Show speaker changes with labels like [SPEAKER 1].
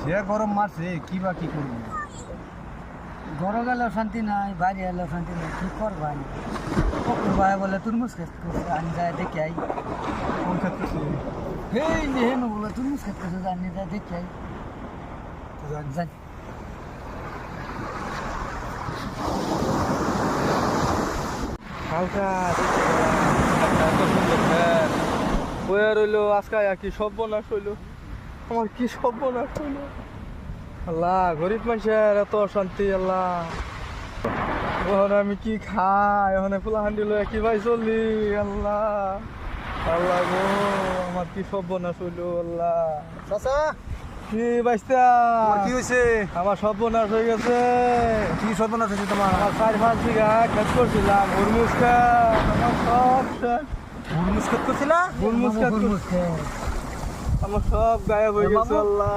[SPEAKER 1] সে গরম মারছে কি বা কি করবো।
[SPEAKER 2] ঘরে গেলেও শান্তি নাই, বাইরে এলেও শান্তি নাই, কি করবো আমি? পকুর ভাই বলে তুরমুজ খেত করছে, আমি যাই দেখে আই।
[SPEAKER 1] কোন ক্ষেত্রে
[SPEAKER 2] এই যে হেনু বলে তুরমুজ খেত করছে, আমি যাই দেখে আই। যাই
[SPEAKER 3] হালকা এত সুন্দর ফ্যান বয়ে রইলো আজকে কি সর্বনাশ হইলো, আমার কি সর্বনাশ হইলো। আল্লাহ, গরিব মানুষের এত অশান্তি। আল্লাহ, ওখানে আমি কি খাই, ওখানে ফুলাহান্ডি লয়ে কি ভাই চলি। আল্লাহ আল্লাহ গো, আমার কি সর্বনাশ হইলো। আল্লাহ
[SPEAKER 1] চাচা
[SPEAKER 3] কি বাইস্তা,
[SPEAKER 1] কি হয়েছে?
[SPEAKER 3] আমার সর্বনাশ হয়ে গেছে।
[SPEAKER 1] কি সর্বনাশ হয়েছে তোমার?
[SPEAKER 3] আমার 4-5 বিঘা খেত করছিলাম, হুরমুজ খেত, আমার সব শেষ।
[SPEAKER 1] হুরমুজ ক্ষেত করছিলা?
[SPEAKER 3] হুরমুজ খেত
[SPEAKER 2] হুরমুজ খেত।
[SPEAKER 3] আমার সব গায়েব হয়ে গেছে। আল্লাহ।